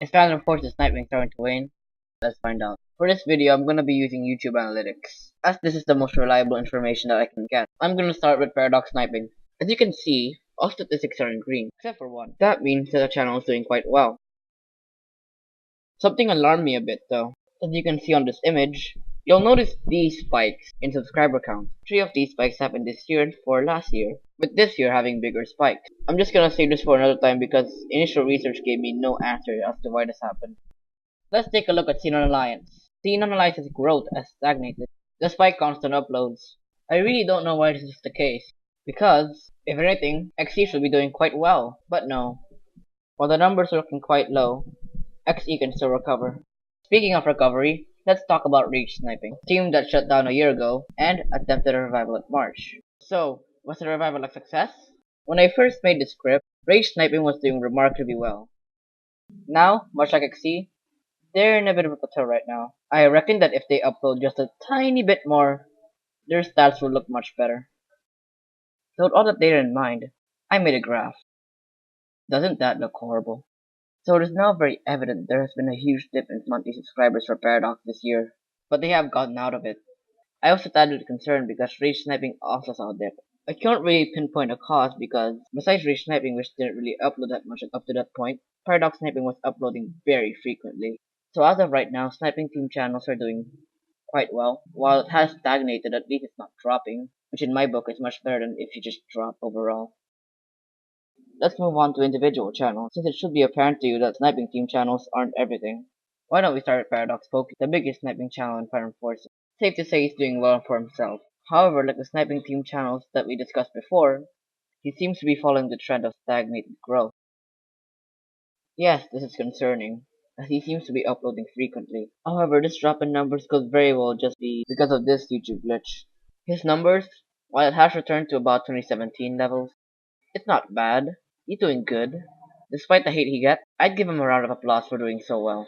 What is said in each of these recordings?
Is Phantom Forces Sniping starting to wane? Let's find out. For this video, I'm gonna be using YouTube Analytics, as this is the most reliable information that I can get. I'm gonna start with Paradox Sniping. As you can see, all statistics are in green, except for one. That means that the channel is doing quite well. Something alarmed me a bit though. As you can see on this image, you'll notice these spikes in subscriber count. 3 of these spikes happened this year and 4 last year, with this year having bigger spikes. I'm just gonna save this for another time because initial research gave me no answer as to why this happened. Let's take a look at Xenon Alliance. Xenon Alliance's growth has stagnated, despite constant uploads. I really don't know why this is the case, because, if anything, XE should be doing quite well, but no. While the numbers are looking quite low, XE can still recover. Speaking of recovery, let's talk about Rage Sniping, a team that shut down a year ago and attempted a revival in March. So, was the revival a success? When I first made the script, Rage Sniping was doing remarkably well. Now, much like XE, they're in a bit of a plateau right now. I reckon that if they upload just a tiny bit more, their stats will look much better. So with all that data in mind, I made a graph. Doesn't that look horrible? So it is now very evident there has been a huge dip in monthly subscribers for Paradox this year, but they have gotten out of it. I was a tad bit concerned because Rage Sniping also saw a dip. I can't really pinpoint a cause because, besides Rage Sniping which didn't really upload that much up to that point, Paradox Sniping was uploading very frequently. So as of right now, sniping team channels are doing quite well. While it has stagnated, at least it's not dropping, which in my book is much better than if you just drop overall. Let's move on to individual channels, since it should be apparent to you that sniping team channels aren't everything. Why don't we start with Paradox Pokey, the biggest sniping channel in Phantom Forces. Safe to say he's doing well for himself. However, like the sniping team channels that we discussed before, he seems to be following the trend of stagnated growth. Yes, this is concerning, as he seems to be uploading frequently. However, this drop in numbers could very well just be because of this YouTube glitch. His numbers, while it has returned to about 2017 levels, it's not bad. He's doing good. Despite the hate he gets, I'd give him a round of applause for doing so well.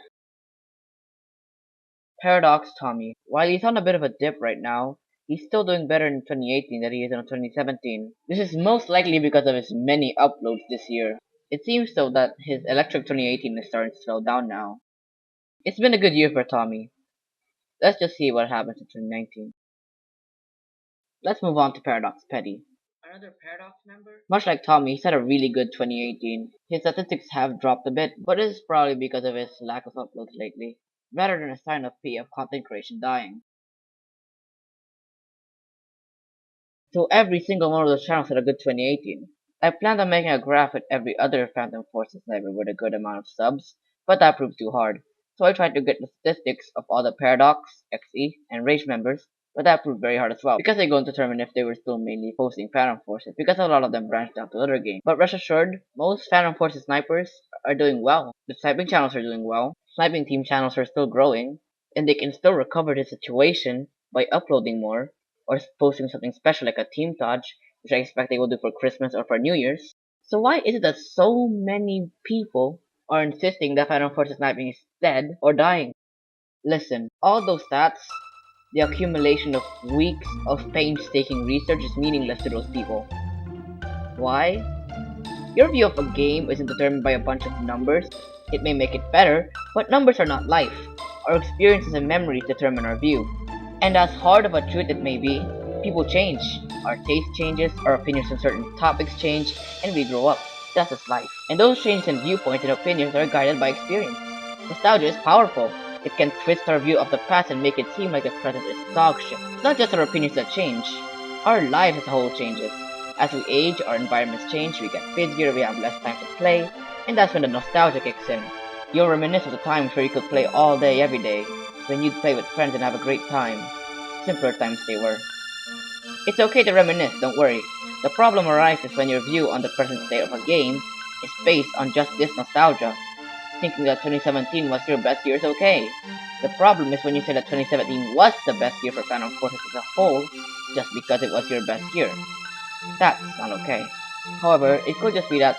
Paradox Tommy. While he's on a bit of a dip right now, he's still doing better in 2018 than he is in 2017. This is most likely because of his many uploads this year. It seems though that his Electric 2018 is starting to slow down now. It's been a good year for Tommy. Let's just see what happens in 2019. Let's move on to Paradox Petty. Another Paradox member? Much like Tommy, he's had a really good 2018. His statistics have dropped a bit, but it is probably because of his lack of uploads lately, rather than a sign of PF content creation dying. So every single one of those channels had a good 2018. I planned on making a graph with every other Phantom Forces sniper with a good amount of subs, but that proved too hard. So I tried to get the statistics of all the Paradox, XE, and Rage members, but that proved very hard as well, because I couldn't determine if they were still mainly posting Phantom Forces, because a lot of them branched out to other games. But rest assured, most Phantom Forces snipers are doing well. The sniping channels are doing well, sniping team channels are still growing, and they can still recover the situation by uploading more, or posting something special like a team touch, which I expect they will do for Christmas or for New Year's. So why is it that so many people are insisting that Phantom Forces Sniping is dead or dying? Listen, all those stats, the accumulation of weeks of painstaking research is meaningless to those people. Why? Your view of a game isn't determined by a bunch of numbers. It may make it better, but numbers are not life. Our experiences and memories determine our view. And as hard of a truth it may be, people change. Our taste changes, our opinions on certain topics change, and we grow up. That's just life. And those changes in viewpoints and opinions are guided by experience. Nostalgia is powerful. It can twist our view of the past and make it seem like the present is dog shit. It's not just our opinions that change. Our life as a whole changes. As we age, our environments change, we get busier, we have less time to play, and that's when the nostalgia kicks in. You'll reminisce of the times where you could play all day every day, when you'd play with friends and have a great time. Simpler times they were. It's okay to reminisce, don't worry. The problem arises when your view on the present state of a game is based on just this nostalgia. Thinking that 2017 was your best year is okay. The problem is when you say that 2017 was the best year for Phantom Forces as a whole, just because it was your best year. That's not okay. However, it could just be that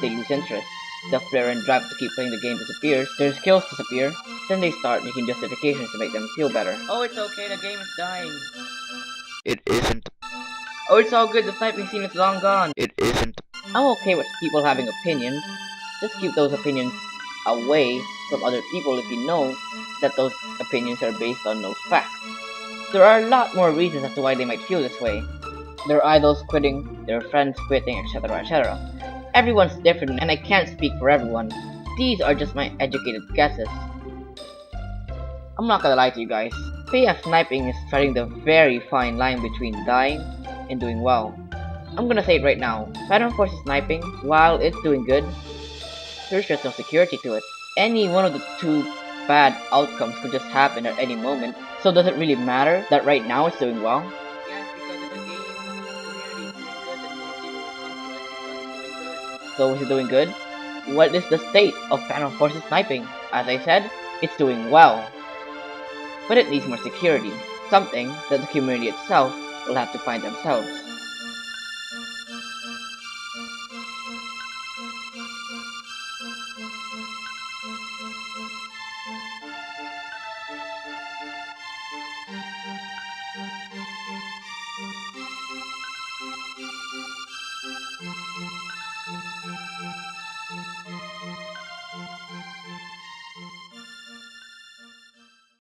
they lose interest. The flair and drive to keep playing the game disappears, their skills disappear, then they start making justifications to make them feel better. Oh, it's okay, the game is dying. It isn't. Oh, it's all good, the sniping scene is long gone. It isn't. I'm okay with people having opinions. Just keep those opinions away from other people if you know that those opinions are based on no facts. There are a lot more reasons as to why they might feel this way. Their idols quitting, their friends quitting, etc., etc. Everyone's different and I can't speak for everyone. These are just my educated guesses. I'm not gonna lie to you guys. PF sniping is treading the very fine line between dying and doing well. I'm gonna say it right now. Phantom Forces Sniping, while it's doing good, there's just no security to it. Any one of the two bad outcomes could just happen at any moment. So does it really matter that right now it's doing well? Yes, because it's a game, community is doing good, and more people will come to it because it's doing good. So is it doing good? What is the state of Phantom Forces Sniping? As I said, it's doing well. But it needs more security, something that the community itself will have to find themselves.